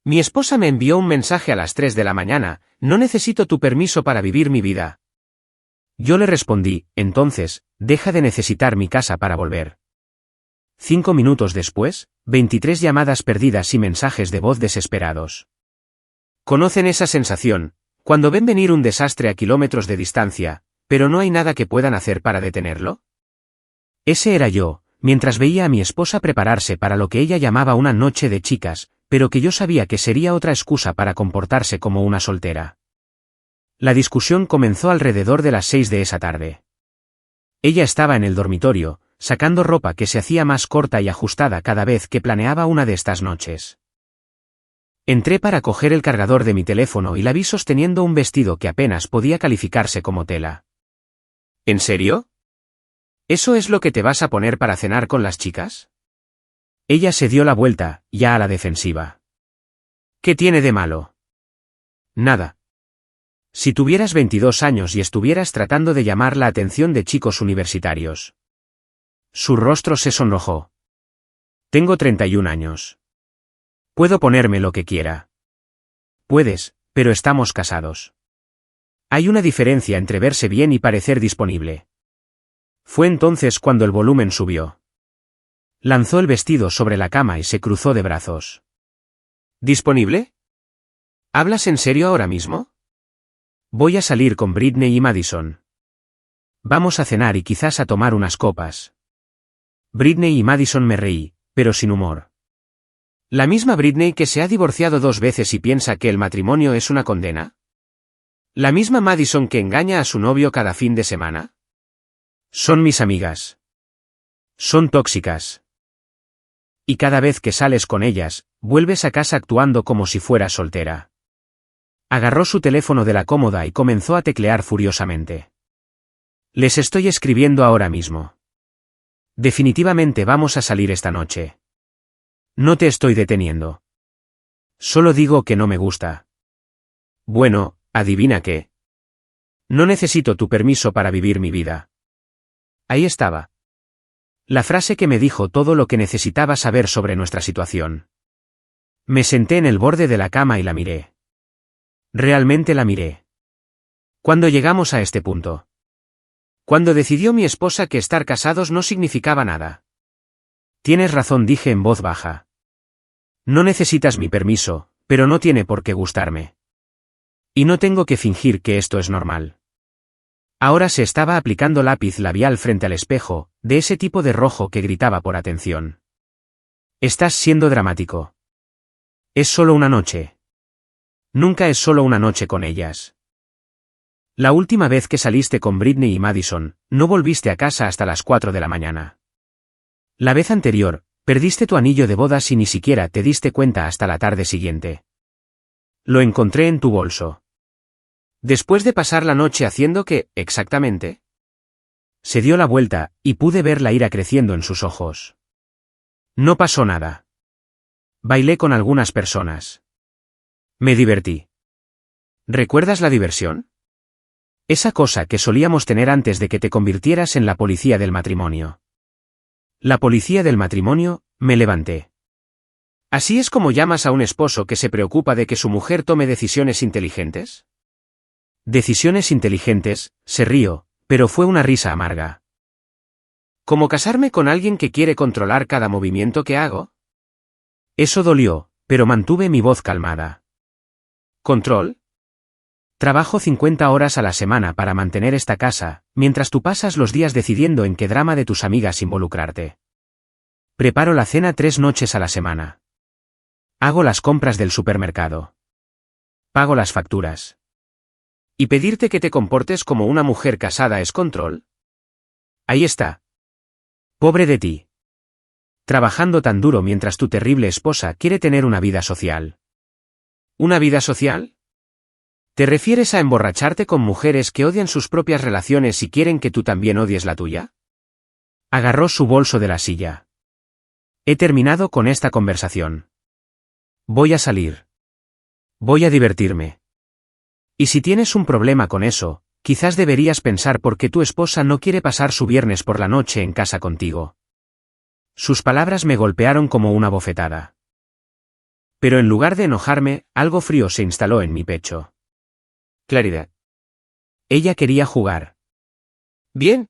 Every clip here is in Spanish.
Mi esposa me envió un mensaje a las 3 de la mañana, no necesito tu permiso para vivir mi vida. Yo le respondí, entonces, deja de necesitar mi casa para volver. 5 minutos después, 23 llamadas perdidas y mensajes de voz desesperados. ¿Conocen esa sensación, cuando ven venir un desastre a kilómetros de distancia, pero no hay nada que puedan hacer para detenerlo? Ese era yo, mientras veía a mi esposa prepararse para lo que ella llamaba una noche de chicas, pero que yo sabía que sería otra excusa para comportarse como una soltera. La discusión comenzó alrededor de las 6 de esa tarde. Ella estaba en el dormitorio, sacando ropa que se hacía más corta y ajustada cada vez que planeaba una de estas noches. Entré para coger el cargador de mi teléfono y la vi sosteniendo un vestido que apenas podía calificarse como tela. ¿En serio? ¿Eso es lo que te vas a poner para cenar con las chicas? Ella se dio la vuelta, ya a la defensiva. ¿Qué tiene de malo? Nada. Si tuvieras 22 años y estuvieras tratando de llamar la atención de chicos universitarios. Su rostro se sonrojó. Tengo 31 años. Puedo ponerme lo que quiera. Puedes, pero estamos casados. Hay una diferencia entre verse bien y parecer disponible. Fue entonces cuando el volumen subió. Lanzó el vestido sobre la cama y se cruzó de brazos. ¿Disponible? ¿Hablas en serio ahora mismo? Voy a salir con Britney y Madison. Vamos a cenar y quizás a tomar unas copas. Britney y Madison, me reí, pero sin humor. ¿La misma Britney que se ha divorciado 2 veces y piensa que el matrimonio es una condena? ¿La misma Madison que engaña a su novio cada fin de semana? Son mis amigas. Son tóxicas. Y cada vez que sales con ellas, vuelves a casa actuando como si fueras soltera. Agarró su teléfono de la cómoda y comenzó a teclear furiosamente. Les estoy escribiendo ahora mismo. Definitivamente vamos a salir esta noche. No te estoy deteniendo. Solo digo que no me gusta. Bueno, adivina qué. No necesito tu permiso para vivir mi vida. Ahí estaba. La frase que me dijo todo lo que necesitaba saber sobre nuestra situación. Me senté en el borde de la cama y la miré. Realmente la miré. ¿Cuándo llegamos a este punto? Cuando decidió mi esposa que estar casados no significaba nada. Tienes razón, dije en voz baja. No necesitas mi permiso, pero no tiene por qué gustarme. Y no tengo que fingir que esto es normal. Ahora se estaba aplicando lápiz labial frente al espejo, de ese tipo de rojo que gritaba por atención. Estás siendo dramático. Es solo una noche. Nunca es solo una noche con ellas. La última vez que saliste con Britney y Madison, no volviste a casa hasta las 4 de la mañana. La vez anterior, perdiste tu anillo de bodas y ni siquiera te diste cuenta hasta la tarde siguiente. Lo encontré en tu bolso. Después de pasar la noche haciendo ¿qué, exactamente? Se dio la vuelta, y pude ver la ira creciendo en sus ojos. No pasó nada. Bailé con algunas personas. Me divertí. ¿Recuerdas la diversión? Esa cosa que solíamos tener antes de que te convirtieras en la policía del matrimonio. La policía del matrimonio, me levanté. ¿Así es como llamas a un esposo que se preocupa de que su mujer tome decisiones inteligentes? Decisiones inteligentes, se rió, pero fue una risa amarga. ¿Cómo casarme con alguien que quiere controlar cada movimiento que hago? Eso dolió, pero mantuve mi voz calmada. ¿Control? Trabajo 50 horas a la semana para mantener esta casa, mientras tú pasas los días decidiendo en qué drama de tus amigas involucrarte. Preparo la cena 3 noches a la semana. Hago las compras del supermercado. Pago las facturas. ¿Y pedirte que te comportes como una mujer casada es control? Ahí está. Pobre de ti. Trabajando tan duro mientras tu terrible esposa quiere tener una vida social. ¿Una vida social? ¿Te refieres a emborracharte con mujeres que odian sus propias relaciones y quieren que tú también odies la tuya? Agarró su bolso de la silla. He terminado con esta conversación. Voy a salir. Voy a divertirme. Y si tienes un problema con eso, quizás deberías pensar por qué tu esposa no quiere pasar su viernes por la noche en casa contigo. Sus palabras me golpearon como una bofetada. Pero en lugar de enojarme, algo frío se instaló en mi pecho. Claridad. Ella quería jugar. Bien.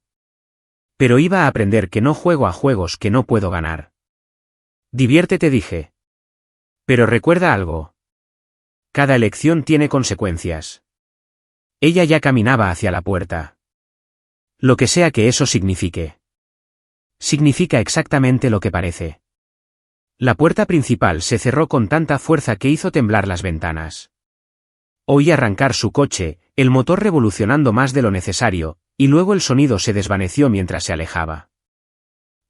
Pero iba a aprender que no juego a juegos que no puedo ganar. Diviértete, dije. Pero recuerda algo. Cada elección tiene consecuencias. Ella ya caminaba hacia la puerta. Lo que sea que eso signifique. Significa exactamente lo que parece. La puerta principal se cerró con tanta fuerza que hizo temblar las ventanas. Oí arrancar su coche, el motor revolucionando más de lo necesario, y luego el sonido se desvaneció mientras se alejaba.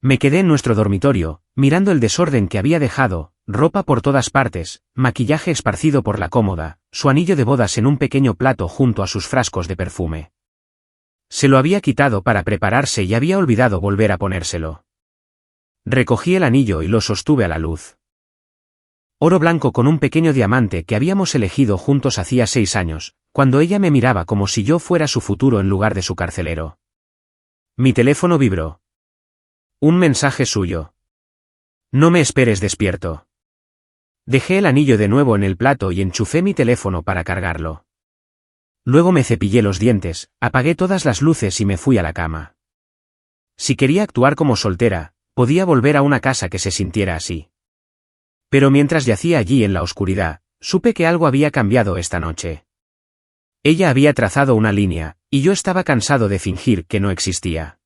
Me quedé en nuestro dormitorio, mirando el desorden que había dejado, ropa por todas partes, maquillaje esparcido por la cómoda, su anillo de bodas en un pequeño plato junto a sus frascos de perfume. Se lo había quitado para prepararse y había olvidado volver a ponérselo. Recogí el anillo y lo sostuve a la luz. Oro blanco con un pequeño diamante que habíamos elegido juntos hacía 6 años, cuando ella me miraba como si yo fuera su futuro en lugar de su carcelero. Mi teléfono vibró. Un mensaje suyo. No me esperes despierto. Dejé el anillo de nuevo en el plato y enchufé mi teléfono para cargarlo. Luego me cepillé los dientes, apagué todas las luces y me fui a la cama. Si quería actuar como soltera, podía volver a una casa que se sintiera así. Pero mientras yacía allí en la oscuridad, supe que algo había cambiado esta noche. Ella había trazado una línea, y yo estaba cansado de fingir que no existía.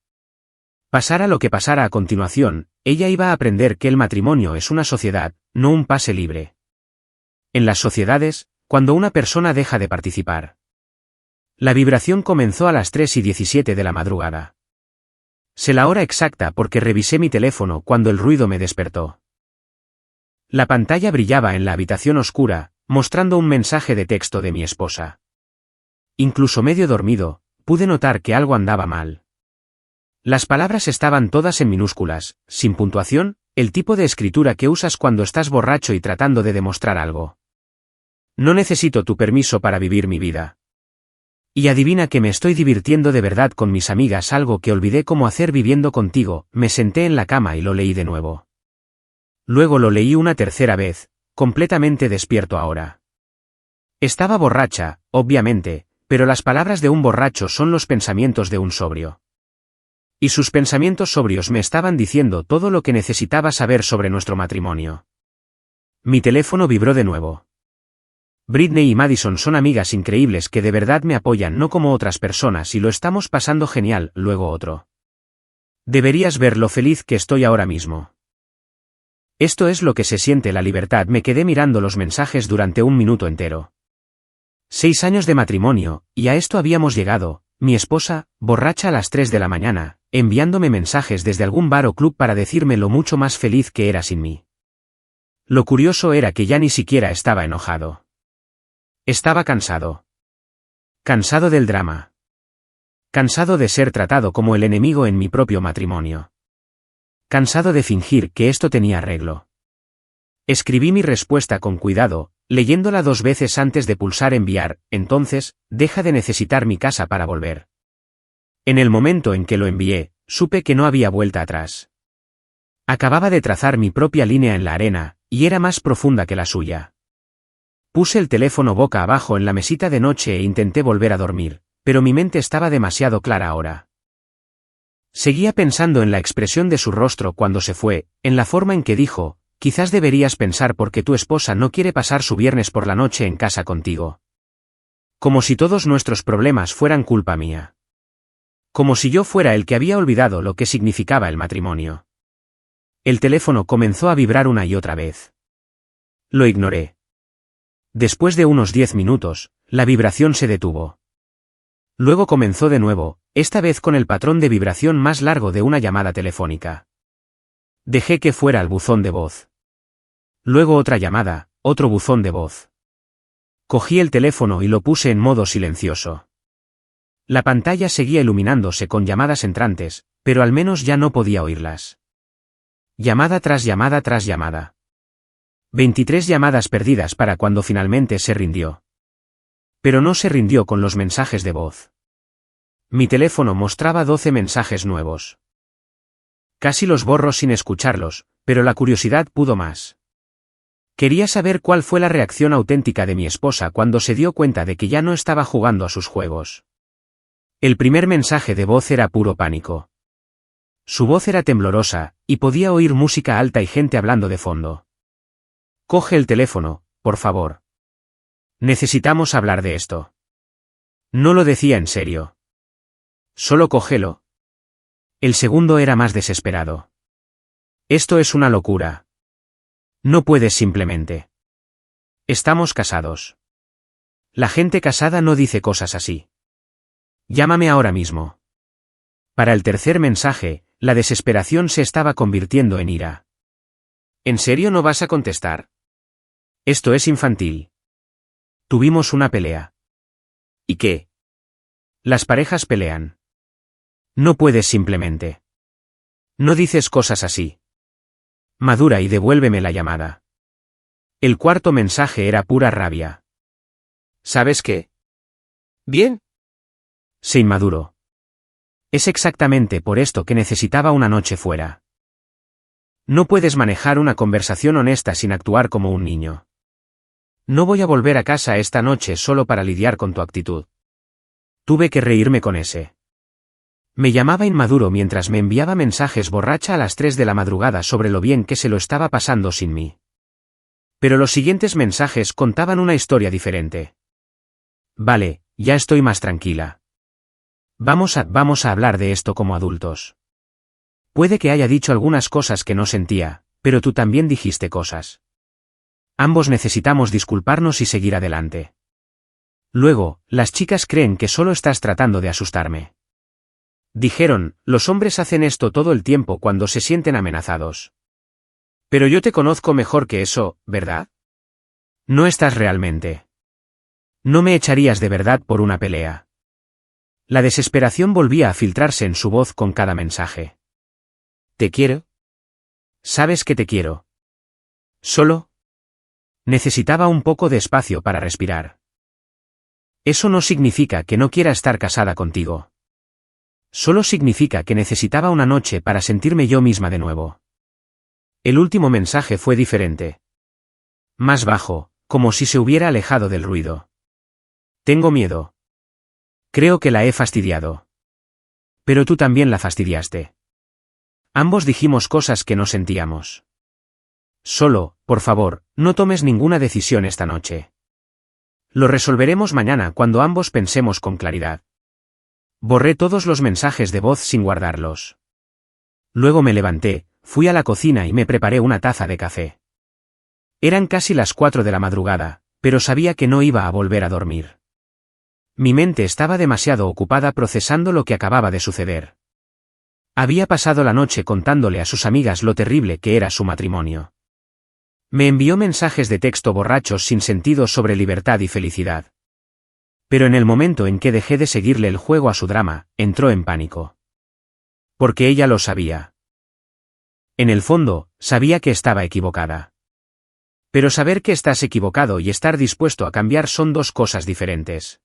Pasara lo que pasara a continuación, ella iba a aprender que el matrimonio es una sociedad, no un pase libre. En las sociedades, cuando una persona deja de participar. La vibración comenzó a las 3:17 de la madrugada. Sé la hora exacta porque revisé mi teléfono cuando el ruido me despertó. La pantalla brillaba en la habitación oscura, mostrando un mensaje de texto de mi esposa. Incluso medio dormido, pude notar que algo andaba mal. Las palabras estaban todas en minúsculas, sin puntuación, el tipo de escritura que usas cuando estás borracho y tratando de demostrar algo. No necesito tu permiso para vivir mi vida. Y adivina que me estoy divirtiendo de verdad con mis amigas, algo que olvidé cómo hacer viviendo contigo. Me senté en la cama y lo leí de nuevo. Luego lo leí una tercera vez, completamente despierto ahora. Estaba borracha, obviamente, pero las palabras de un borracho son los pensamientos de un sobrio. Y sus pensamientos sobrios me estaban diciendo todo lo que necesitaba saber sobre nuestro matrimonio. Mi teléfono vibró de nuevo. Britney y Madison son amigas increíbles que de verdad me apoyan, no como otras personas, y lo estamos pasando genial. Luego otro. Deberías ver lo feliz que estoy ahora mismo. Esto es lo que se siente la libertad. Me quedé mirando los mensajes durante un minuto entero. 6 años de matrimonio, y a esto habíamos llegado, mi esposa, borracha a las 3 de la mañana, enviándome mensajes desde algún bar o club para decirme lo mucho más feliz que era sin mí. Lo curioso era que ya ni siquiera estaba enojado. Estaba cansado. Cansado del drama. Cansado de ser tratado como el enemigo en mi propio matrimonio. Cansado de fingir que esto tenía arreglo. Escribí mi respuesta con cuidado, leyéndola 2 veces antes de pulsar enviar. Entonces, deja de necesitar mi casa para volver. En el momento en que lo envié, supe que no había vuelta atrás. Acababa de trazar mi propia línea en la arena, y era más profunda que la suya. Puse el teléfono boca abajo en la mesita de noche e intenté volver a dormir, pero mi mente estaba demasiado clara ahora. Seguía pensando en la expresión de su rostro cuando se fue, en la forma en que dijo: quizás deberías pensar por qué tu esposa no quiere pasar su viernes por la noche en casa contigo. Como si todos nuestros problemas fueran culpa mía. Como si yo fuera el que había olvidado lo que significaba el matrimonio. El teléfono comenzó a vibrar una y otra vez. Lo ignoré. Después de unos 10 minutos, la vibración se detuvo. Luego comenzó de nuevo, esta vez con el patrón de vibración más largo de una llamada telefónica. Dejé que fuera al buzón de voz. Luego otra llamada, otro buzón de voz. Cogí el teléfono y lo puse en modo silencioso. La pantalla seguía iluminándose con llamadas entrantes, pero al menos ya no podía oírlas. Llamada tras llamada tras llamada. 23 llamadas perdidas para cuando finalmente se rindió. Pero no se rindió con los mensajes de voz. Mi teléfono mostraba 12 mensajes nuevos. Casi los borro sin escucharlos, pero la curiosidad pudo más. Quería saber cuál fue la reacción auténtica de mi esposa cuando se dio cuenta de que ya no estaba jugando a sus juegos. El primer mensaje de voz era puro pánico. Su voz era temblorosa, y podía oír música alta y gente hablando de fondo. Coge el teléfono, por favor. Necesitamos hablar de esto. No lo decía en serio. Solo cógelo. El segundo era más desesperado. Esto es una locura. No puedes simplemente. Estamos casados. La gente casada no dice cosas así. Llámame ahora mismo. Para el tercer mensaje, la desesperación se estaba convirtiendo en ira. ¿En serio no vas a contestar? Esto es infantil. Tuvimos una pelea. ¿Y qué? Las parejas pelean. No puedes simplemente. No dices cosas así. Madura y devuélveme la llamada. El cuarto mensaje era pura rabia. ¿Sabes qué? Bien. Se inmaduró. Es exactamente por esto que necesitaba una noche fuera. No puedes manejar una conversación honesta sin actuar como un niño. No voy a volver a casa esta noche solo para lidiar con tu actitud. Tuve que reírme con ese. Me llamaba inmaduro mientras me enviaba mensajes borracha a las 3 de la madrugada sobre lo bien que se lo estaba pasando sin mí. Pero los siguientes mensajes contaban una historia diferente. Vale, ya estoy más tranquila. Vamos a hablar de esto como adultos. Puede que haya dicho algunas cosas que no sentía, pero tú también dijiste cosas. Ambos necesitamos disculparnos y seguir adelante. Luego, las chicas creen que solo estás tratando de asustarme. Dijeron, los hombres hacen esto todo el tiempo cuando se sienten amenazados. Pero yo te conozco mejor que eso, ¿verdad? No estás realmente. No me echarías de verdad por una pelea. La desesperación volvía a filtrarse en su voz con cada mensaje. ¿Te quiero? ¿Sabes que te quiero? ¿Solo? Necesitaba un poco de espacio para respirar. Eso no significa que no quiera estar casada contigo. Solo significa que necesitaba una noche para sentirme yo misma de nuevo. El último mensaje fue diferente. Más bajo, como si se hubiera alejado del ruido. Tengo miedo. Creo que la he fastidiado. Pero tú también la fastidiaste. Ambos dijimos cosas que no sentíamos. Solo, por favor, no tomes ninguna decisión esta noche. Lo resolveremos mañana cuando ambos pensemos con claridad. Borré todos los mensajes de voz sin guardarlos. Luego me levanté, fui a la cocina y me preparé una taza de café. Eran casi las 4 de la madrugada, pero sabía que no iba a volver a dormir. Mi mente estaba demasiado ocupada procesando lo que acababa de suceder. Había pasado la noche contándole a sus amigas lo terrible que era su matrimonio. Me envió mensajes de texto borrachos sin sentido sobre libertad y felicidad. Pero en el momento en que dejé de seguirle el juego a su drama, entró en pánico. Porque ella lo sabía. En el fondo, sabía que estaba equivocada. Pero saber que estás equivocado y estar dispuesto a cambiar son dos cosas diferentes.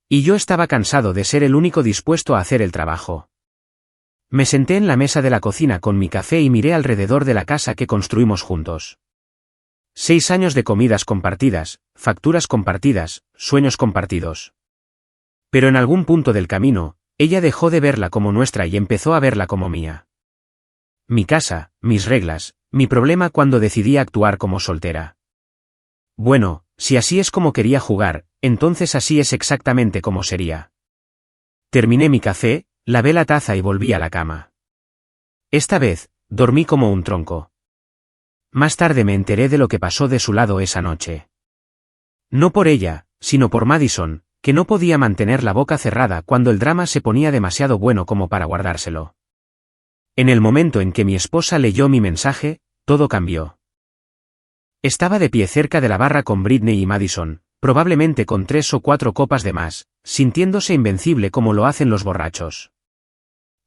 Y yo estaba cansado de ser el único dispuesto a hacer el trabajo. Me senté en la mesa de la cocina con mi café y miré alrededor de la casa que construimos juntos. 6 años de comidas compartidas, facturas compartidas, sueños compartidos. Pero en algún punto del camino, ella dejó de verla como nuestra y empezó a verla como mía. Mi casa, mis reglas, mi problema cuando decidí actuar como soltera. Bueno, si así es como quería jugar, entonces así es exactamente como sería. Terminé mi café, lavé la taza y volví a la cama. Esta vez, dormí como un tronco. Más tarde me enteré de lo que pasó de su lado esa noche. No por ella, sino por Madison, que no podía mantener la boca cerrada cuando el drama se ponía demasiado bueno como para guardárselo. En el momento en que mi esposa leyó mi mensaje, todo cambió. Estaba de pie cerca de la barra con Britney y Madison, probablemente con 3 o 4 copas de más, sintiéndose invencible como lo hacen los borrachos.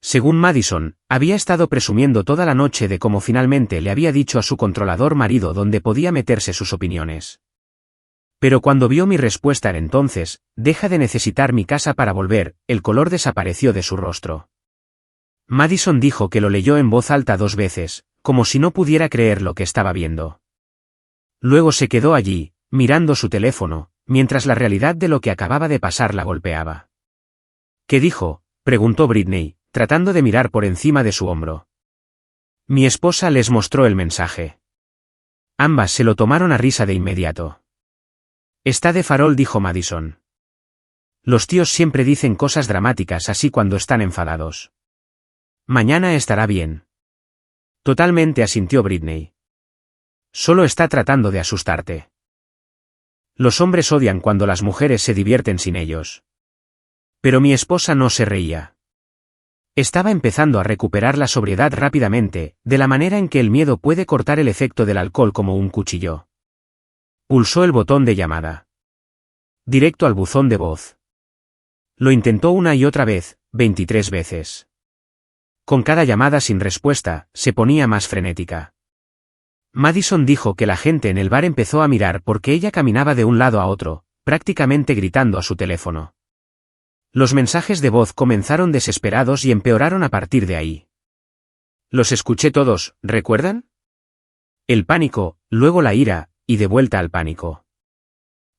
Según Madison, había estado presumiendo toda la noche de cómo finalmente le había dicho a su controlador marido dónde podía meterse sus opiniones. Pero cuando vio mi respuesta entonces, deja de necesitar mi casa para volver, el color desapareció de su rostro. Madison dijo que lo leyó en voz alta 2 veces, como si no pudiera creer lo que estaba viendo. Luego se quedó allí, mirando su teléfono, mientras la realidad de lo que acababa de pasar la golpeaba. ¿Qué dijo?, preguntó Britney, tratando de mirar por encima de su hombro. Mi esposa les mostró el mensaje. Ambas se lo tomaron a risa de inmediato. Está de farol, dijo Madison. Los tíos siempre dicen cosas dramáticas así cuando están enfadados. Mañana estará bien. Totalmente, asintió Britney. Solo está tratando de asustarte. Los hombres odian cuando las mujeres se divierten sin ellos. Pero mi esposa no se reía. Estaba empezando a recuperar la sobriedad rápidamente, de la manera en que el miedo puede cortar el efecto del alcohol como un cuchillo. Pulsó el botón de llamada. Directo al buzón de voz. Lo intentó una y otra vez, 23 veces. Con cada llamada sin respuesta, se ponía más frenética. Madison dijo que la gente en el bar empezó a mirar porque ella caminaba de un lado a otro, prácticamente gritando a su teléfono. Los mensajes de voz comenzaron desesperados y empeoraron a partir de ahí. Los escuché todos, ¿recuerdan? El pánico, luego la ira, y de vuelta al pánico.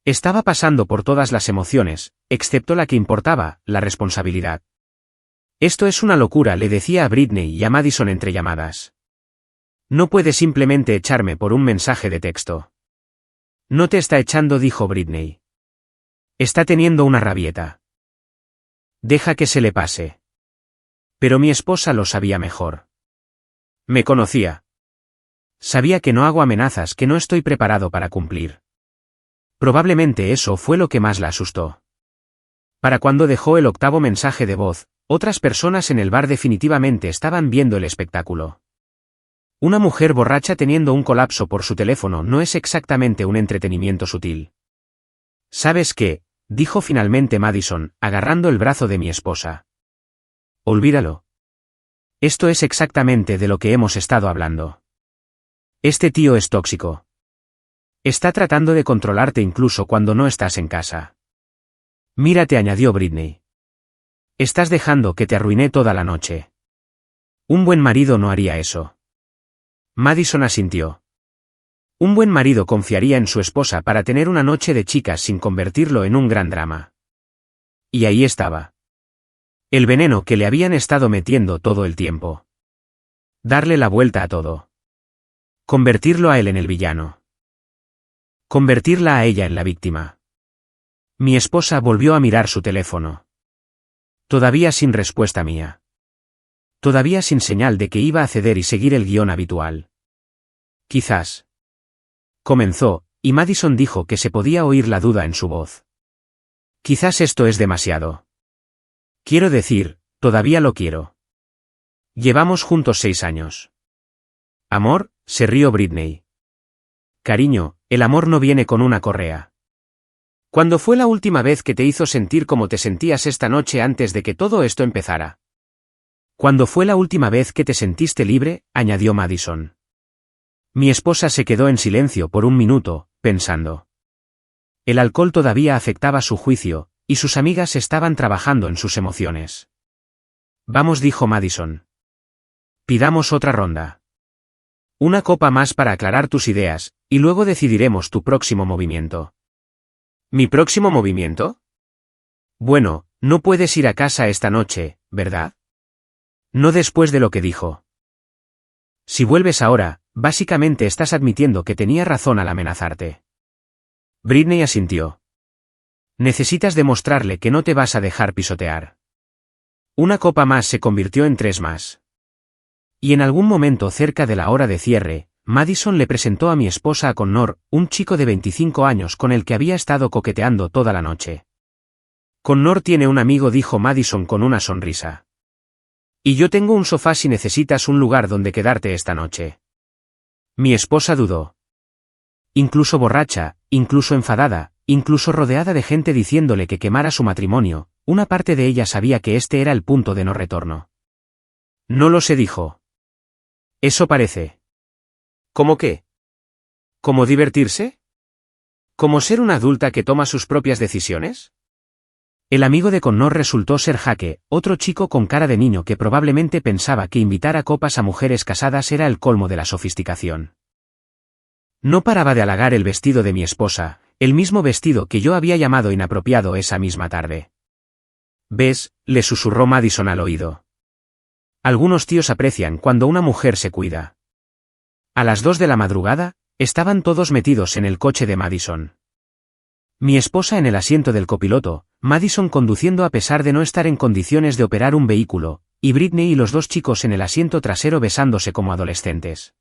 Estaba pasando por todas las emociones, excepto la que importaba, la responsabilidad. Esto es una locura, le decía a Britney y a Madison entre llamadas. No puede simplemente echarme por un mensaje de texto. No te está echando, dijo Britney. Está teniendo una rabieta. Deja que se le pase. Pero mi esposa lo sabía mejor. Me conocía. Sabía que no hago amenazas que no estoy preparado para cumplir. Probablemente eso fue lo que más la asustó. Para cuando dejó el octavo mensaje de voz, otras personas en el bar definitivamente estaban viendo el espectáculo. Una mujer borracha teniendo un colapso por su teléfono no es exactamente un entretenimiento sutil. ¿Sabes qué?, dijo finalmente Madison, agarrando el brazo de mi esposa. Olvídalo. Esto es exactamente de lo que hemos estado hablando. Este tío es tóxico. Está tratando de controlarte incluso cuando no estás en casa. Mírate, añadió Britney. Estás dejando que te arruiné toda la noche. Un buen marido no haría eso. Madison asintió. Un buen marido confiaría en su esposa para tener una noche de chicas sin convertirlo en un gran drama. Y ahí estaba. El veneno que le habían estado metiendo todo el tiempo. Darle la vuelta a todo. Convertirlo a él en el villano. Convertirla a ella en la víctima. Mi esposa volvió a mirar su teléfono. Todavía sin respuesta mía. Todavía sin señal de que iba a ceder y seguir el guión habitual. Quizás. Comenzó, y Madison dijo que se podía oír la duda en su voz. Quizás esto es demasiado. Quiero decir, todavía lo quiero. Llevamos juntos 6 años. Amor, se rió Britney. Cariño, el amor no viene con una correa. ¿Cuándo fue la última vez que te hizo sentir como te sentías esta noche antes de que todo esto empezara? ¿Cuándo fue la última vez que te sentiste libre?, añadió Madison. Mi esposa se quedó en silencio por un minuto, pensando. El alcohol todavía afectaba su juicio, y sus amigas estaban trabajando en sus emociones. Vamos, dijo Madison. Pidamos otra ronda. Una copa más para aclarar tus ideas, y luego decidiremos tu próximo movimiento. ¿Mi próximo movimiento? Bueno, no puedes ir a casa esta noche, ¿verdad? No después de lo que dijo. Si vuelves ahora, básicamente estás admitiendo que tenía razón al amenazarte. Britney asintió. Necesitas demostrarle que no te vas a dejar pisotear. Una copa más se convirtió en 3 más. Y en algún momento cerca de la hora de cierre, Madison le presentó a mi esposa a Connor, un chico de 25 años con el que había estado coqueteando toda la noche. Connor tiene un amigo, dijo Madison con una sonrisa. Y yo tengo un sofá si necesitas un lugar donde quedarte esta noche. Mi esposa dudó. Incluso borracha, incluso enfadada, incluso rodeada de gente diciéndole que quemara su matrimonio, una parte de ella sabía que este era el punto de no retorno. No lo sé, dijo. Eso parece. ¿Cómo qué? ¿Cómo divertirse? ¿Cómo ser una adulta que toma sus propias decisiones? El amigo de Connor resultó ser Jake, otro chico con cara de niño que probablemente pensaba que invitar a copas a mujeres casadas era el colmo de la sofisticación. No paraba de halagar el vestido de mi esposa, el mismo vestido que yo había llamado inapropiado esa misma tarde. ¿Ves?, le susurró Madison al oído. Algunos tíos aprecian cuando una mujer se cuida. A las 2 de la madrugada, estaban todos metidos en el coche de Madison. Mi esposa en el asiento del copiloto, Madison conduciendo a pesar de no estar en condiciones de operar un vehículo, y Britney y los 2 chicos en el asiento trasero besándose como adolescentes.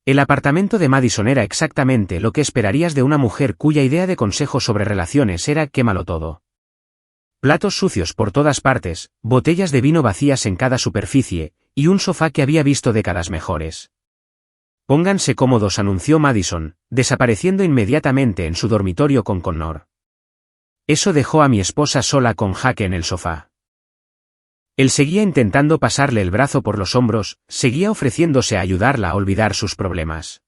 El apartamento de Madison era exactamente lo que esperarías de una mujer cuya idea de consejo sobre relaciones era quémalo todo. Platos sucios por todas partes, botellas de vino vacías en cada superficie, y un sofá que había visto décadas mejores. Pónganse cómodos, anunció Madison, desapareciendo inmediatamente en su dormitorio con Connor. Eso dejó a mi esposa sola con Jake en el sofá. Él seguía intentando pasarle el brazo por los hombros, seguía ofreciéndose a ayudarla a olvidar sus problemas.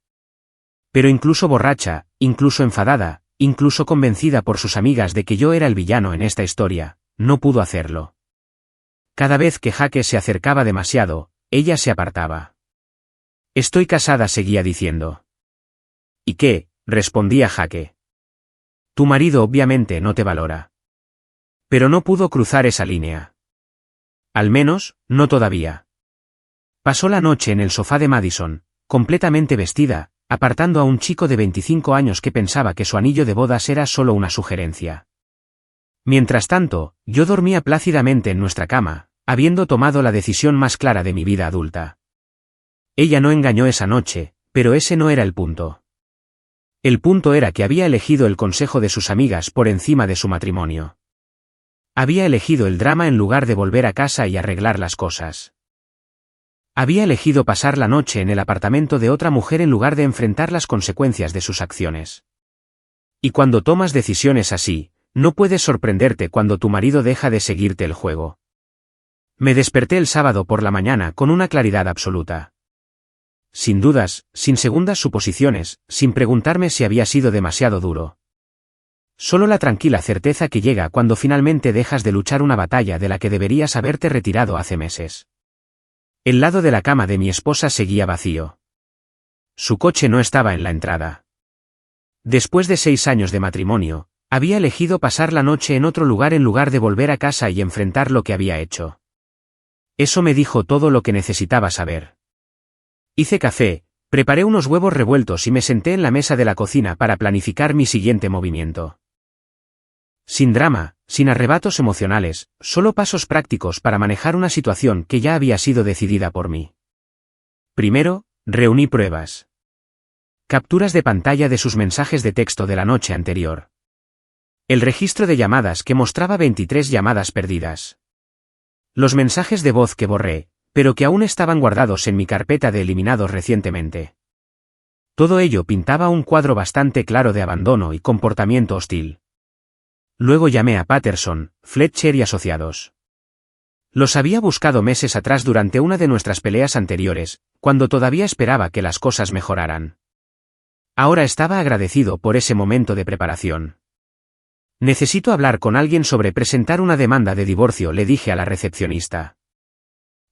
Pero incluso borracha, incluso enfadada, incluso convencida por sus amigas de que yo era el villano en esta historia, no pudo hacerlo. Cada vez que Jake se acercaba demasiado, ella se apartaba. Estoy casada, seguía diciendo. ¿Y qué?, respondía Jake. Tu marido obviamente no te valora. Pero no pudo cruzar esa línea. Al menos, no todavía. Pasó la noche en el sofá de Madison, completamente vestida, apartando a un chico de 25 años que pensaba que su anillo de bodas era solo una sugerencia. Mientras tanto, yo dormía plácidamente en nuestra cama, habiendo tomado la decisión más clara de mi vida adulta. Ella no engañó esa noche, pero ese no era el punto. El punto era que había elegido el consejo de sus amigas por encima de su matrimonio. Había elegido el drama en lugar de volver a casa y arreglar las cosas. Había elegido pasar la noche en el apartamento de otra mujer en lugar de enfrentar las consecuencias de sus acciones. Y cuando tomas decisiones así, no puedes sorprenderte cuando tu marido deja de seguirte el juego. Me desperté el sábado por la mañana con una claridad absoluta. Sin dudas, sin segundas suposiciones, sin preguntarme si había sido demasiado duro. Solo la tranquila certeza que llega cuando finalmente dejas de luchar una batalla de la que deberías haberte retirado hace meses. El lado de la cama de mi esposa seguía vacío. Su coche no estaba en la entrada. Después de 6 años de matrimonio, había elegido pasar la noche en otro lugar en lugar de volver a casa y enfrentar lo que había hecho. Eso me dijo todo lo que necesitaba saber. Hice café, preparé unos huevos revueltos y me senté en la mesa de la cocina para planificar mi siguiente movimiento. Sin drama, sin arrebatos emocionales, solo pasos prácticos para manejar una situación que ya había sido decidida por mí. Primero, reuní pruebas. Capturas de pantalla de sus mensajes de texto de la noche anterior. El registro de llamadas que mostraba 23 llamadas perdidas. Los mensajes de voz que borré, pero que aún estaban guardados en mi carpeta de eliminados recientemente. Todo ello pintaba un cuadro bastante claro de abandono y comportamiento hostil. Luego llamé a Patterson, Fletcher y Asociados. Los había buscado meses atrás durante una de nuestras peleas anteriores, cuando todavía esperaba que las cosas mejoraran. Ahora estaba agradecido por ese momento de preparación. Necesito hablar con alguien sobre presentar una demanda de divorcio, le dije a la recepcionista.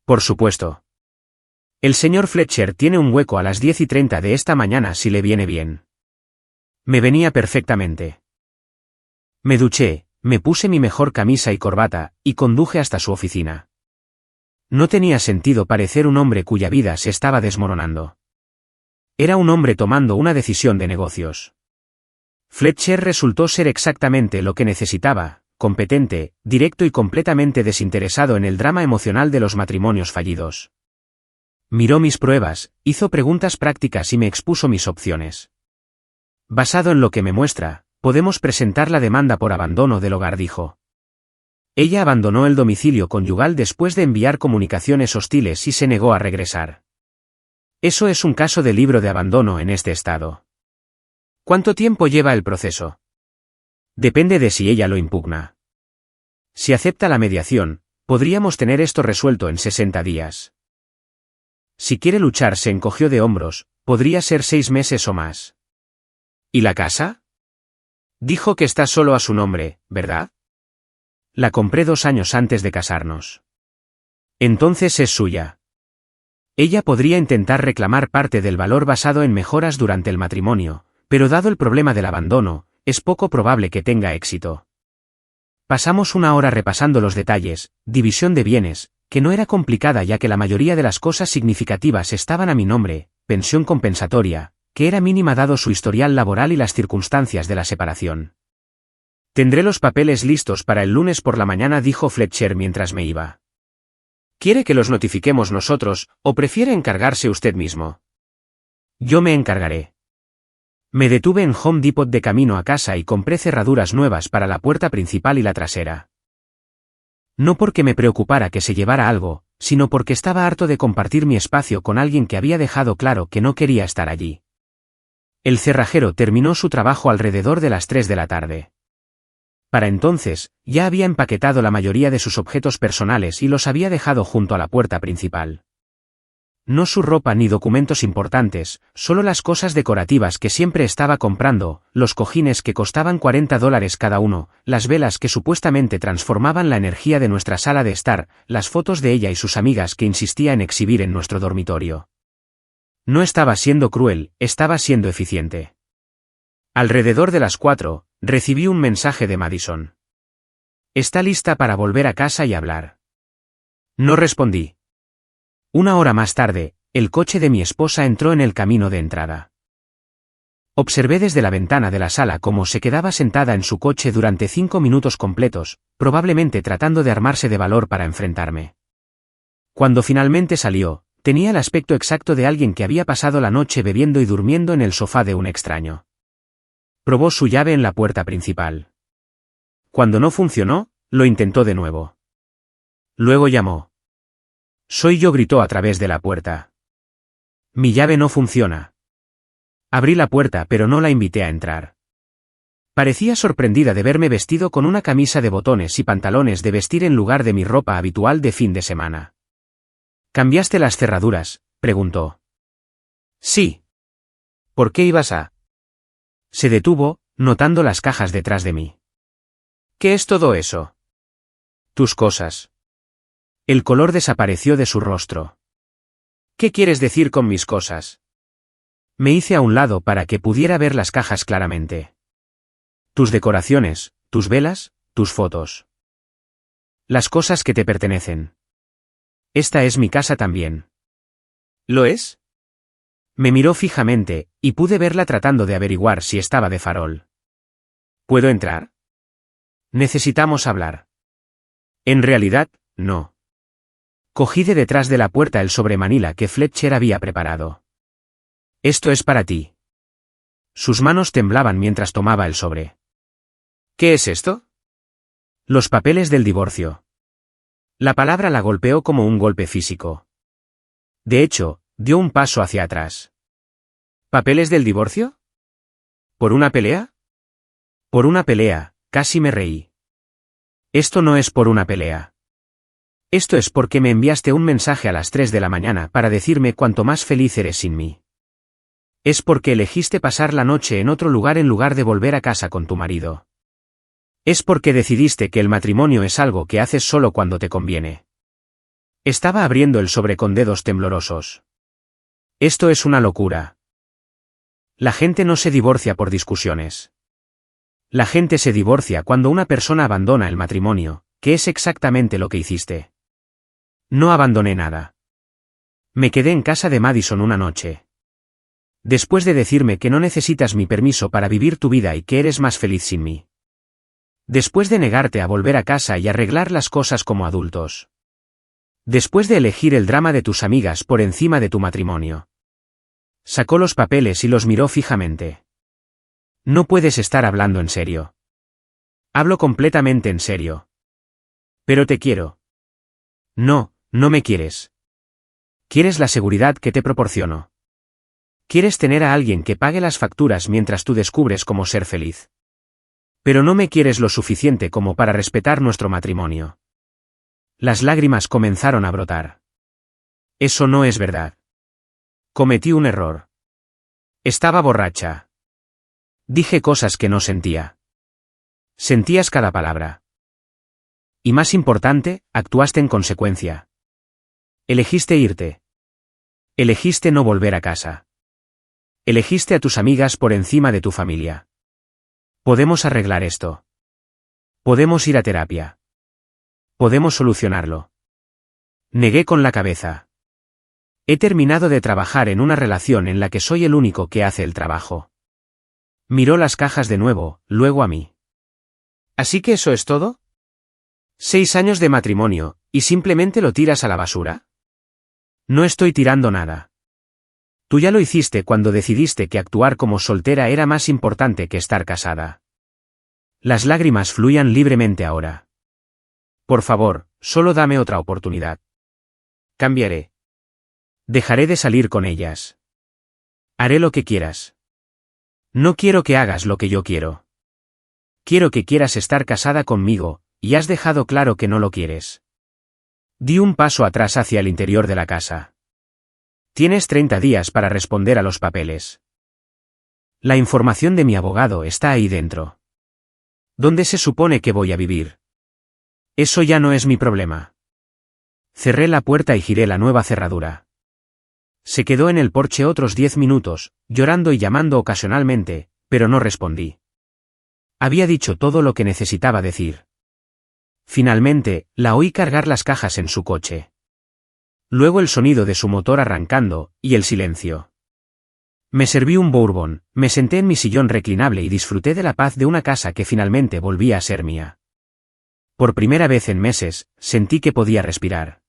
Por supuesto. El señor Fletcher tiene un hueco a las 10:30 de esta mañana si le viene bien. Me venía perfectamente. Me duché, me puse mi mejor camisa y corbata, y conduje hasta su oficina. No tenía sentido parecer un hombre cuya vida se estaba desmoronando. Era un hombre tomando una decisión de negocios. Fletcher resultó ser exactamente lo que necesitaba, competente, directo y completamente desinteresado en el drama emocional de los matrimonios fallidos. Miró mis pruebas, hizo preguntas prácticas y me expuso mis opciones. Basado en lo que me muestra, podemos presentar la demanda por abandono del hogar, dijo. Ella abandonó el domicilio conyugal después de enviar comunicaciones hostiles y se negó a regresar. Eso es un caso de libro de abandono en este estado. ¿Cuánto tiempo lleva el proceso? Depende de si ella lo impugna. Si acepta la mediación, podríamos tener esto resuelto en 60 días. Si quiere luchar, se encogió de hombros, podría ser 6 meses o más. ¿Y la casa? Dijo que está solo a su nombre, ¿verdad? La compré 2 años antes de casarnos. Entonces es suya. Ella podría intentar reclamar parte del valor basado en mejoras durante el matrimonio, pero dado el problema del abandono, es poco probable que tenga éxito. Pasamos una hora repasando los detalles, división de bienes, que no era complicada ya que la mayoría de las cosas significativas estaban a mi nombre, pensión compensatoria, que era mínima dado su historial laboral y las circunstancias de la separación. Tendré los papeles listos para el lunes por la mañana, dijo Fletcher mientras me iba. ¿Quiere que los notifiquemos nosotros, o prefiere encargarse usted mismo? Yo me encargaré. Me detuve en Home Depot de camino a casa y compré cerraduras nuevas para la puerta principal y la trasera. No porque me preocupara que se llevara algo, sino porque estaba harto de compartir mi espacio con alguien que había dejado claro que no quería estar allí. El cerrajero terminó su trabajo alrededor de las 3 de la tarde. Para entonces, ya había empaquetado la mayoría de sus objetos personales y los había dejado junto a la puerta principal. No su ropa ni documentos importantes, solo las cosas decorativas que siempre estaba comprando, los cojines que costaban $40 cada uno, las velas que supuestamente transformaban la energía de nuestra sala de estar, las fotos de ella y sus amigas que insistía en exhibir en nuestro dormitorio. No estaba siendo cruel, estaba siendo eficiente. Alrededor de las 4, recibí un mensaje de Madison. ¿Está lista para volver a casa y hablar? No respondí. Una hora más tarde, el coche de mi esposa entró en el camino de entrada. Observé desde la ventana de la sala cómo se quedaba sentada en su coche durante 5 minutos completos, probablemente tratando de armarse de valor para enfrentarme. Cuando finalmente salió, tenía el aspecto exacto de alguien que había pasado la noche bebiendo y durmiendo en el sofá de un extraño. Probó su llave en la puerta principal. Cuando no funcionó, lo intentó de nuevo. Luego llamó. Soy yo, gritó a través de la puerta. Mi llave no funciona. Abrí la puerta pero no la invité a entrar. Parecía sorprendida de verme vestido con una camisa de botones y pantalones de vestir en lugar de mi ropa habitual de fin de semana. ¿Cambiaste las cerraduras?, preguntó. Sí. ¿Por qué ibas a...? Se detuvo, notando las cajas detrás de mí. ¿Qué es todo eso? Tus cosas. El color desapareció de su rostro. ¿Qué quieres decir con mis cosas? Me hice a un lado para que pudiera ver las cajas claramente. Tus decoraciones, tus velas, tus fotos. Las cosas que te pertenecen. Esta es mi casa también. ¿Lo es? Me miró fijamente, y pude verla tratando de averiguar si estaba de farol. ¿Puedo entrar? Necesitamos hablar. En realidad, no. Cogí de detrás de la puerta el sobremanila que Fletcher había preparado. Esto es para ti. Sus manos temblaban mientras tomaba el sobre. ¿Qué es esto? Los papeles del divorcio. La palabra la golpeó como un golpe físico. De hecho, dio un paso hacia atrás. ¿Papeles del divorcio? ¿Por una pelea? Por una pelea, casi me reí. Esto no es por una pelea. Esto es porque me enviaste un mensaje a las 3 de la mañana para decirme cuánto más feliz eres sin mí. Es porque elegiste pasar la noche en otro lugar en lugar de volver a casa con tu marido. Es porque decidiste que el matrimonio es algo que haces solo cuando te conviene. Estaba abriendo el sobre con dedos temblorosos. Esto es una locura. La gente no se divorcia por discusiones. La gente se divorcia cuando una persona abandona el matrimonio, que es exactamente lo que hiciste. No abandoné nada. Me quedé en casa de Madison una noche. Después de decirme que no necesitas mi permiso para vivir tu vida y que eres más feliz sin mí. Después de negarte a volver a casa y arreglar las cosas como adultos. Después de elegir el drama de tus amigas por encima de tu matrimonio. Sacó los papeles y los miró fijamente. No puedes estar hablando en serio. Hablo completamente en serio. Pero te quiero. No, no me quieres. Quieres la seguridad que te proporciono. Quieres tener a alguien que pague las facturas mientras tú descubres cómo ser feliz. Pero no me quieres lo suficiente como para respetar nuestro matrimonio. Las lágrimas comenzaron a brotar. Eso no es verdad. Cometí un error. Estaba borracha. Dije cosas que no sentía. Sentías cada palabra. Y más importante, actuaste en consecuencia. Elegiste irte. Elegiste no volver a casa. Elegiste a tus amigas por encima de tu familia. Podemos arreglar esto. Podemos ir a terapia. Podemos solucionarlo. Negué con la cabeza. He terminado de trabajar en una relación en la que soy el único que hace el trabajo. Miró las cajas de nuevo, luego a mí. ¿Así que eso es todo? 6 años de matrimonio, ¿y simplemente lo tiras a la basura? No estoy tirando nada. Tú ya lo hiciste cuando decidiste que actuar como soltera era más importante que estar casada. Las lágrimas fluían libremente ahora. Por favor, solo dame otra oportunidad. Cambiaré. Dejaré de salir con ellas. Haré lo que quieras. No quiero que hagas lo que yo quiero. Quiero que quieras estar casada conmigo, y has dejado claro que no lo quieres. Di un paso atrás hacia el interior de la casa. Tienes 30 días para responder a los papeles. La información de mi abogado está ahí dentro. ¿Dónde se supone que voy a vivir? Eso ya no es mi problema. Cerré la puerta y giré la nueva cerradura. Se quedó en el porche otros 10 minutos, llorando y llamando ocasionalmente, pero no respondí. Había dicho todo lo que necesitaba decir. Finalmente, la oí cargar las cajas en su coche. Luego el sonido de su motor arrancando, y el silencio. Me serví un bourbon, me senté en mi sillón reclinable y disfruté de la paz de una casa que finalmente volvía a ser mía. Por primera vez en meses, sentí que podía respirar.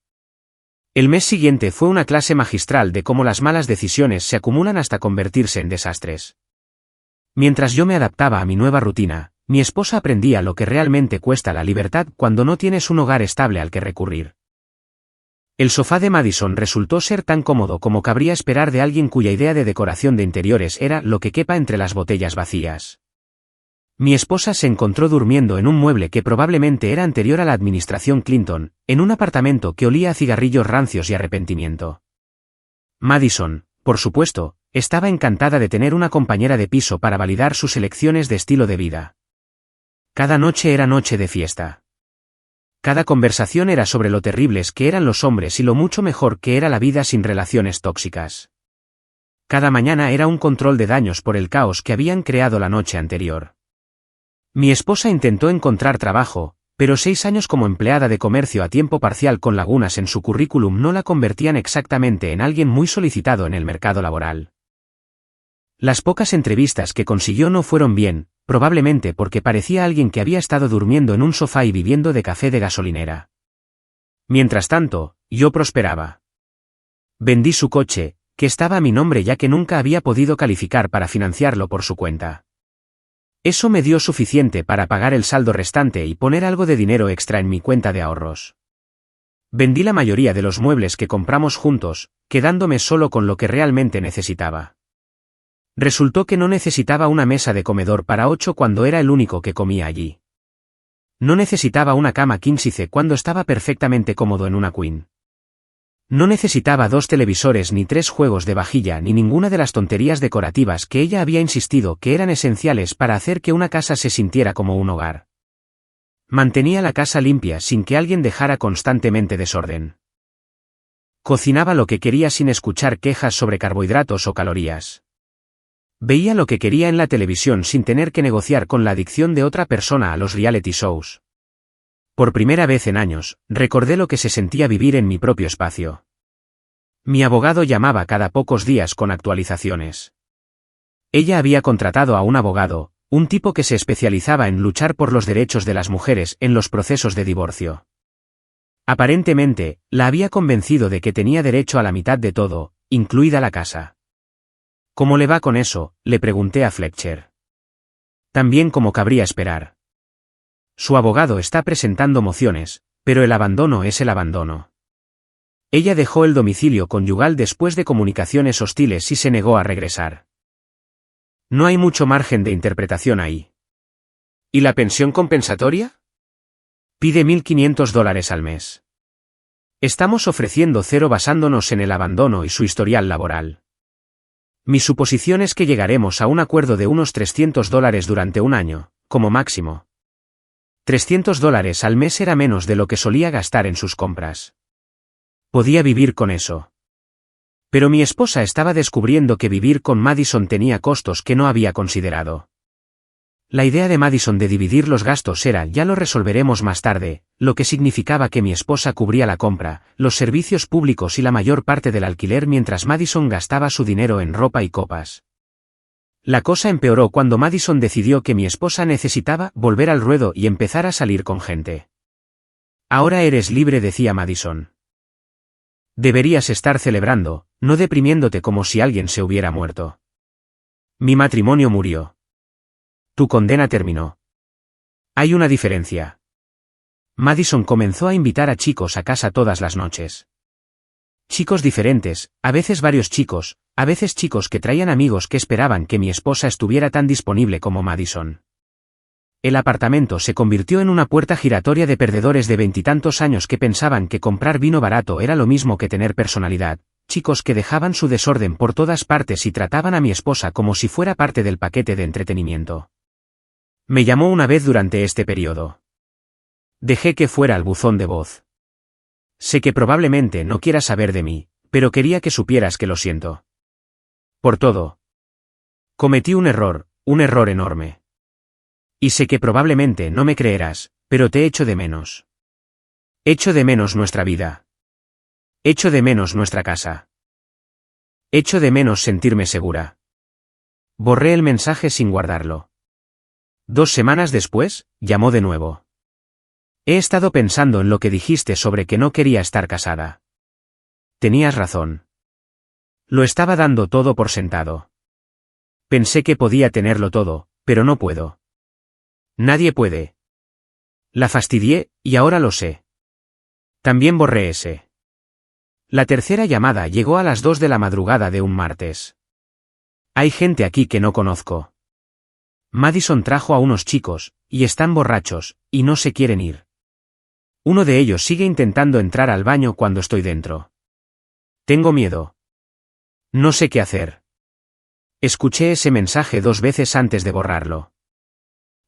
El mes siguiente fue una clase magistral de cómo las malas decisiones se acumulan hasta convertirse en desastres. Mientras yo me adaptaba a mi nueva rutina, mi esposa aprendía lo que realmente cuesta la libertad cuando no tienes un hogar estable al que recurrir. El sofá de Madison resultó ser tan cómodo como cabría esperar de alguien cuya idea de decoración de interiores era lo que quepa entre las botellas vacías. Mi esposa se encontró durmiendo en un mueble que probablemente era anterior a la administración Clinton, en un apartamento que olía a cigarrillos rancios y arrepentimiento. Madison, por supuesto, estaba encantada de tener una compañera de piso para validar sus elecciones de estilo de vida. Cada noche era noche de fiesta. Cada conversación era sobre lo terribles que eran los hombres y lo mucho mejor que era la vida sin relaciones tóxicas. Cada mañana era un control de daños por el caos que habían creado la noche anterior. Mi esposa intentó encontrar trabajo, pero 6 años como empleada de comercio a tiempo parcial con lagunas en su currículum no la convertían exactamente en alguien muy solicitado en el mercado laboral. Las pocas entrevistas que consiguió no fueron bien, probablemente porque parecía alguien que había estado durmiendo en un sofá y viviendo de café de gasolinera. Mientras tanto, yo prosperaba. Vendí su coche, que estaba a mi nombre ya que nunca había podido calificar para financiarlo por su cuenta. Eso me dio suficiente para pagar el saldo restante y poner algo de dinero extra en mi cuenta de ahorros. Vendí la mayoría de los muebles que compramos juntos, quedándome solo con lo que realmente necesitaba. Resultó que no necesitaba una mesa de comedor para 8 cuando era el único que comía allí. No necesitaba una cama king size cuando estaba perfectamente cómodo en una queen. No necesitaba 2 televisores ni 3 juegos de vajilla ni ninguna de las tonterías decorativas que ella había insistido que eran esenciales para hacer que una casa se sintiera como un hogar. Mantenía la casa limpia sin que alguien dejara constantemente desorden. Cocinaba lo que quería sin escuchar quejas sobre carbohidratos o calorías. Veía lo que quería en la televisión sin tener que negociar con la adicción de otra persona a los reality shows. Por primera vez en años, recordé lo que se sentía vivir en mi propio espacio. Mi abogado llamaba cada pocos días con actualizaciones. Ella había contratado a un abogado, un tipo que se especializaba en luchar por los derechos de las mujeres en los procesos de divorcio. Aparentemente, la había convencido de que tenía derecho a la mitad de todo, incluida la casa. ¿Cómo le va con eso?, le pregunté a Fletcher. Tan bien como cabría esperar. Su abogado está presentando mociones, pero el abandono es el abandono. Ella dejó el domicilio conyugal después de comunicaciones hostiles y se negó a regresar. No hay mucho margen de interpretación ahí. ¿Y la pensión compensatoria? Pide $1.500 al mes. Estamos ofreciendo 0 basándonos en el abandono y su historial laboral. Mi suposición es que llegaremos a un acuerdo de unos $300 durante un año, como máximo. $300 al mes era menos de lo que solía gastar en sus compras. Podía vivir con eso. Pero mi esposa estaba descubriendo que vivir con Madison tenía costos que no había considerado. La idea de Madison de dividir los gastos era ya lo resolveremos más tarde, lo que significaba que mi esposa cubría la compra, los servicios públicos y la mayor parte del alquiler mientras Madison gastaba su dinero en ropa y copas. La cosa empeoró cuando Madison decidió que mi esposa necesitaba volver al ruedo y empezar a salir con gente. Ahora eres libre, decía Madison. Deberías estar celebrando, no deprimiéndote como si alguien se hubiera muerto. Mi matrimonio murió. Tu condena terminó. Hay una diferencia. Madison comenzó a invitar a chicos a casa todas las noches. Chicos diferentes, a veces varios chicos, a veces chicos que traían amigos que esperaban que mi esposa estuviera tan disponible como Madison. El apartamento se convirtió en una puerta giratoria de perdedores de veintitantos años que pensaban que comprar vino barato era lo mismo que tener personalidad, chicos que dejaban su desorden por todas partes y trataban a mi esposa como si fuera parte del paquete de entretenimiento. Me llamó una vez durante este periodo. Dejé que fuera al buzón de voz. Sé que probablemente no quieras saber de mí, pero quería que supieras que lo siento. Por todo. Cometí un error enorme. Y sé que probablemente no me creerás, pero te echo de menos. Echo de menos nuestra vida. Echo de menos nuestra casa. Echo de menos sentirme segura. Borré el mensaje sin guardarlo. 2 semanas después, llamó de nuevo. He estado pensando en lo que dijiste sobre que no quería estar casada. Tenías razón. Lo estaba dando todo por sentado. Pensé que podía tenerlo todo, pero no puedo. Nadie puede. La fastidié, y ahora lo sé. También borré ese. La tercera llamada llegó a las 2 de la madrugada de un martes. Hay gente aquí que no conozco. Madison trajo a unos chicos, y están borrachos, y no se quieren ir. Uno de ellos sigue intentando entrar al baño cuando estoy dentro. Tengo miedo. No sé qué hacer. Escuché ese mensaje 2 veces antes de borrarlo.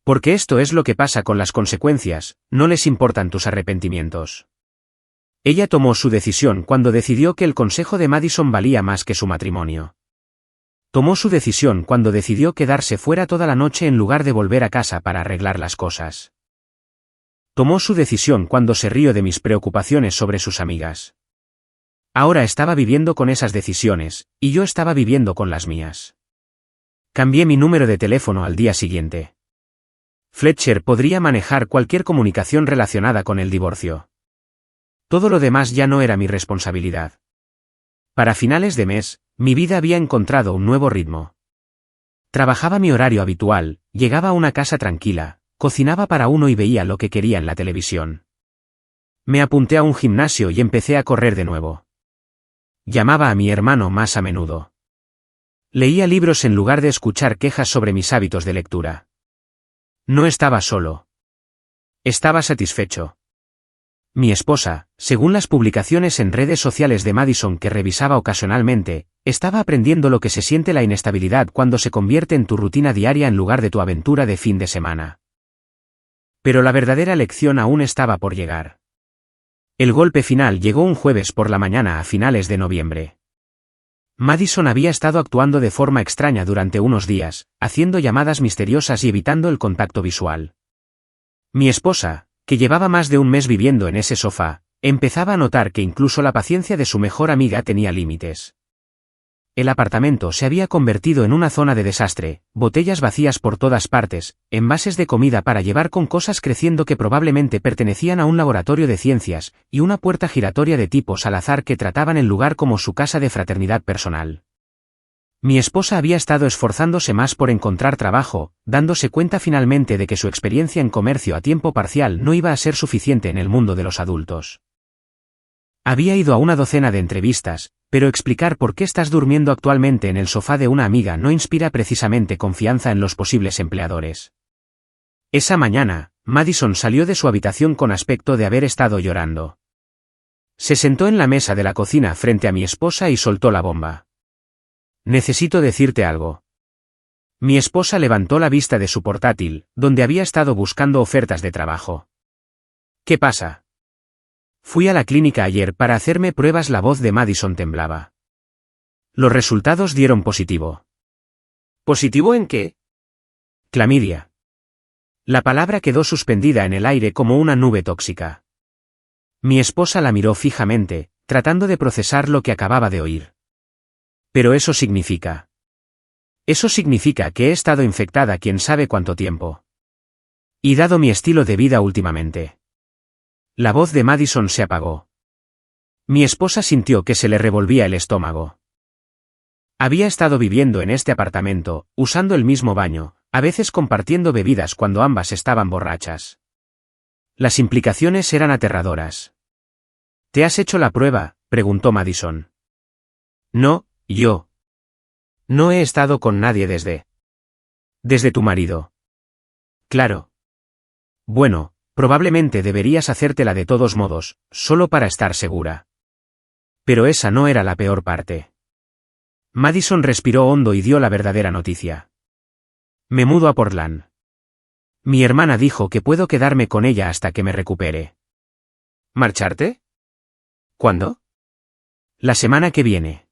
Porque esto es lo que pasa con las consecuencias, no les importan tus arrepentimientos. Ella tomó su decisión cuando decidió que el consejo de Madison valía más que su matrimonio. Tomó su decisión cuando decidió quedarse fuera toda la noche en lugar de volver a casa para arreglar las cosas. Tomó su decisión cuando se rió de mis preocupaciones sobre sus amigas. Ahora estaba viviendo con esas decisiones, y yo estaba viviendo con las mías. Cambié mi número de teléfono al día siguiente. Fletcher podría manejar cualquier comunicación relacionada con el divorcio. Todo lo demás ya no era mi responsabilidad. Para finales de mes, mi vida había encontrado un nuevo ritmo. Trabajaba mi horario habitual, llegaba a una casa tranquila, cocinaba para uno y veía lo que quería en la televisión. Me apunté a un gimnasio y empecé a correr de nuevo. Llamaba a mi hermano más a menudo. Leía libros en lugar de escuchar quejas sobre mis hábitos de lectura. No estaba solo. Estaba satisfecho. Mi esposa, según las publicaciones en redes sociales de Madison que revisaba ocasionalmente, estaba aprendiendo lo que se siente la inestabilidad cuando se convierte en tu rutina diaria en lugar de tu aventura de fin de semana. Pero la verdadera lección aún estaba por llegar. El golpe final llegó un jueves por la mañana a finales de noviembre. Madison había estado actuando de forma extraña durante unos días, haciendo llamadas misteriosas y evitando el contacto visual. Mi esposa, que llevaba más de un mes viviendo en ese sofá, empezaba a notar que incluso la paciencia de su mejor amiga tenía límites. El apartamento se había convertido en una zona de desastre, botellas vacías por todas partes, envases de comida para llevar con cosas creciendo que probablemente pertenecían a un laboratorio de ciencias, y una puerta giratoria de tipos al azar que trataban el lugar como su casa de fraternidad personal. Mi esposa había estado esforzándose más por encontrar trabajo, dándose cuenta finalmente de que su experiencia en comercio a tiempo parcial no iba a ser suficiente en el mundo de los adultos. Había ido a una docena de entrevistas, pero explicar por qué estás durmiendo actualmente en el sofá de una amiga no inspira precisamente confianza en los posibles empleadores. Esa mañana, Madison salió de su habitación con aspecto de haber estado llorando. Se sentó en la mesa de la cocina frente a mi esposa y soltó la bomba. Necesito decirte algo. Mi esposa levantó la vista de su portátil, donde había estado buscando ofertas de trabajo. ¿Qué pasa? Fui a la clínica ayer para hacerme pruebas. La voz de Madison temblaba. Los resultados dieron positivo. ¿Positivo en qué? Clamidia. La palabra quedó suspendida en el aire como una nube tóxica. Mi esposa la miró fijamente, tratando de procesar lo que acababa de oír. Pero eso significa. Eso significa que he estado infectada quién sabe cuánto tiempo. Y dado mi estilo de vida últimamente. La voz de Madison se apagó. Mi esposa sintió que se le revolvía el estómago. Había estado viviendo en este apartamento, usando el mismo baño, a veces compartiendo bebidas cuando ambas estaban borrachas. Las implicaciones eran aterradoras. ¿Te has hecho la prueba?, preguntó Madison. No, yo. No he estado con nadie desde. Desde tu marido. Claro. Bueno, probablemente deberías hacértela de todos modos, solo para estar segura. Pero esa no era la peor parte. Madison respiró hondo y dio la verdadera noticia. Me mudo a Portland. Mi hermana dijo que puedo quedarme con ella hasta que me recupere. ¿Marcharte? ¿Cuándo? La semana que viene.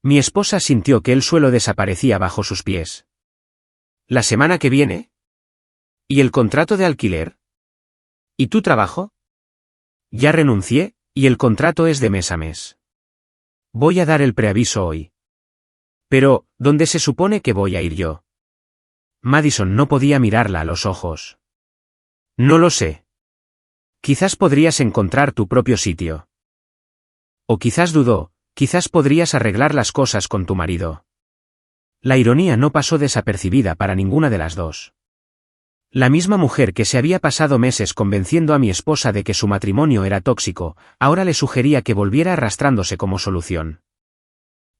Mi esposa sintió que el suelo desaparecía bajo sus pies. ¿La semana que viene? ¿Y el contrato de alquiler? ¿Y tu trabajo? Ya renuncié, y el contrato es de mes a mes. Voy a dar el preaviso hoy. Pero, ¿dónde se supone que voy a ir yo? Madison no podía mirarla a los ojos. No lo sé. Quizás podrías encontrar tu propio sitio. O quizás dudó, quizás podrías arreglar las cosas con tu marido. La ironía no pasó desapercibida para ninguna de las dos. La misma mujer que se había pasado meses convenciendo a mi esposa de que su matrimonio era tóxico, ahora le sugería que volviera arrastrándose como solución.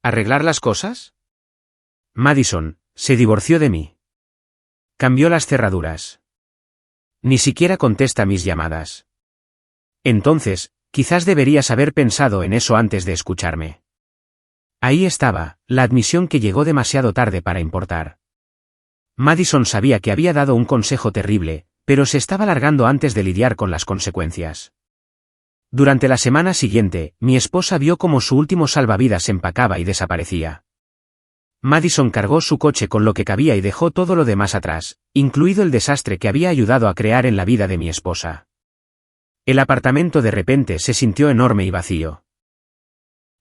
¿Arreglar las cosas? Madison, se divorció de mí. Cambió las cerraduras. Ni siquiera contesta mis llamadas. Entonces, quizás deberías haber pensado en eso antes de escucharme. Ahí estaba, la admisión que llegó demasiado tarde para importar. Madison sabía que había dado un consejo terrible, pero se estaba largando antes de lidiar con las consecuencias. Durante la semana siguiente, mi esposa vio cómo su último salvavidas se empacaba y desaparecía. Madison cargó su coche con lo que cabía y dejó todo lo demás atrás, incluido el desastre que había ayudado a crear en la vida de mi esposa. El apartamento de repente se sintió enorme y vacío.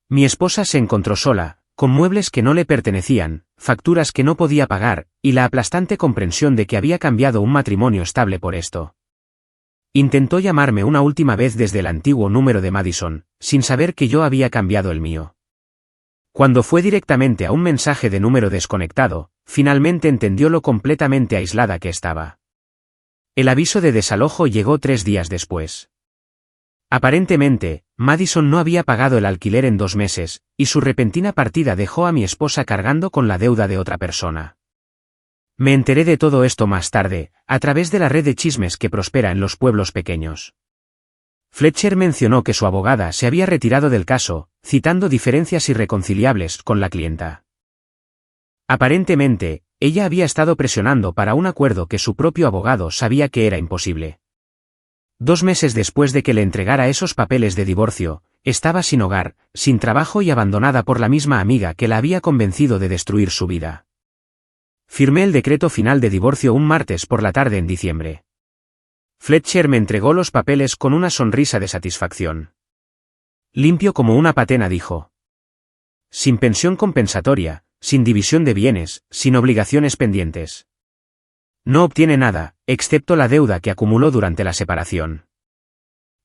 Mi esposa se encontró sola, con muebles que no le pertenecían, facturas que no podía pagar, y la aplastante comprensión de que había cambiado un matrimonio estable por esto. Intentó llamarme una última vez desde el antiguo número de Madison, sin saber que yo había cambiado el mío. Cuando fue directamente a un mensaje de número desconectado, finalmente entendió lo completamente aislada que estaba. El aviso de desalojo llegó 3 días después. Aparentemente, Madison no había pagado el alquiler en 2 meses, y su repentina partida dejó a mi esposa cargando con la deuda de otra persona. Me enteré de todo esto más tarde, a través de la red de chismes que prospera en los pueblos pequeños. Fletcher mencionó que su abogada se había retirado del caso, citando diferencias irreconciliables con la clienta. Aparentemente, ella había estado presionando para un acuerdo que su propio abogado sabía que era imposible. 2 meses después de que le entregara esos papeles de divorcio, estaba sin hogar, sin trabajo y abandonada por la misma amiga que la había convencido de destruir su vida. Firmé el decreto final de divorcio un martes por la tarde en diciembre. Fletcher me entregó los papeles con una sonrisa de satisfacción. Limpio como una patena, dijo. Sin pensión compensatoria, sin división de bienes, sin obligaciones pendientes. No obtiene nada, excepto la deuda que acumuló durante la separación.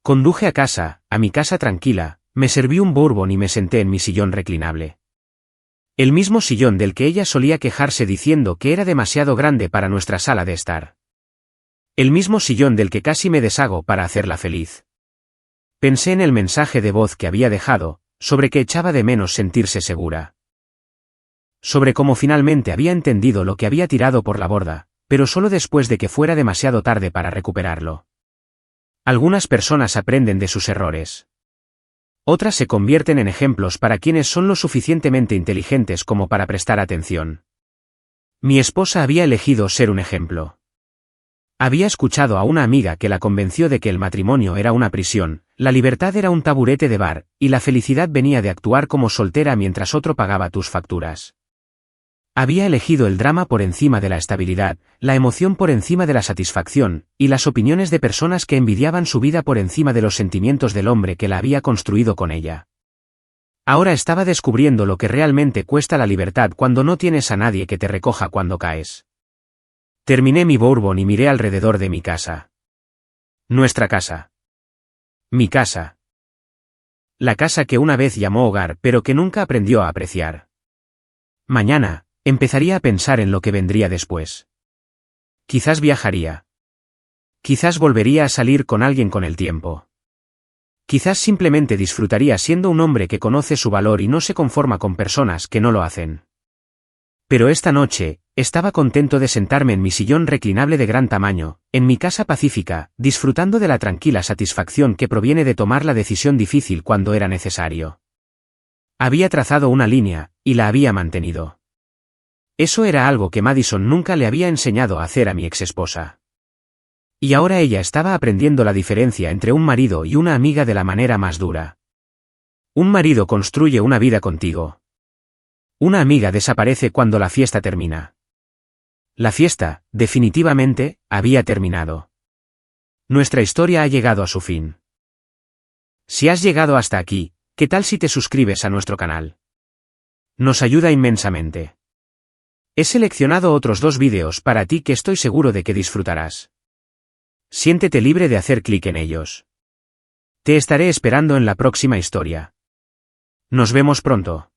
Conduje a casa, a mi casa tranquila, me serví un bourbon y me senté en mi sillón reclinable. El mismo sillón del que ella solía quejarse diciendo que era demasiado grande para nuestra sala de estar. El mismo sillón del que casi me deshago para hacerla feliz. Pensé en el mensaje de voz que había dejado, sobre que echaba de menos sentirse segura. Sobre cómo finalmente había entendido lo que había tirado por la borda, pero solo después de que fuera demasiado tarde para recuperarlo. Algunas personas aprenden de sus errores. Otras se convierten en ejemplos para quienes son lo suficientemente inteligentes como para prestar atención. Mi esposa había elegido ser un ejemplo. Había escuchado a una amiga que la convenció de que el matrimonio era una prisión, la libertad era un taburete de bar, y la felicidad venía de actuar como soltera mientras otro pagaba tus facturas. Había elegido el drama por encima de la estabilidad, la emoción por encima de la satisfacción, y las opiniones de personas que envidiaban su vida por encima de los sentimientos del hombre que la había construido con ella. Ahora estaba descubriendo lo que realmente cuesta la libertad cuando no tienes a nadie que te recoja cuando caes. Terminé mi bourbon y miré alrededor de mi casa. Nuestra casa. Mi casa. La casa que una vez llamó hogar pero que nunca aprendió a apreciar. Mañana, empezaría a pensar en lo que vendría después. Quizás viajaría. Quizás volvería a salir con alguien con el tiempo. Quizás simplemente disfrutaría siendo un hombre que conoce su valor y no se conforma con personas que no lo hacen. Pero esta noche, estaba contento de sentarme en mi sillón reclinable de gran tamaño, en mi casa pacífica, disfrutando de la tranquila satisfacción que proviene de tomar la decisión difícil cuando era necesario. Había trazado una línea, y la había mantenido. Eso era algo que Madison nunca le había enseñado a hacer a mi exesposa. Y ahora ella estaba aprendiendo la diferencia entre un marido y una amiga de la manera más dura. Un marido construye una vida contigo. Una amiga desaparece cuando la fiesta termina. La fiesta, definitivamente, había terminado. Nuestra historia ha llegado a su fin. Si has llegado hasta aquí, ¿qué tal si te suscribes a nuestro canal? Nos ayuda inmensamente. He seleccionado otros 2 vídeos para ti que estoy seguro de que disfrutarás. Siéntete libre de hacer clic en ellos. Te estaré esperando en la próxima historia. Nos vemos pronto.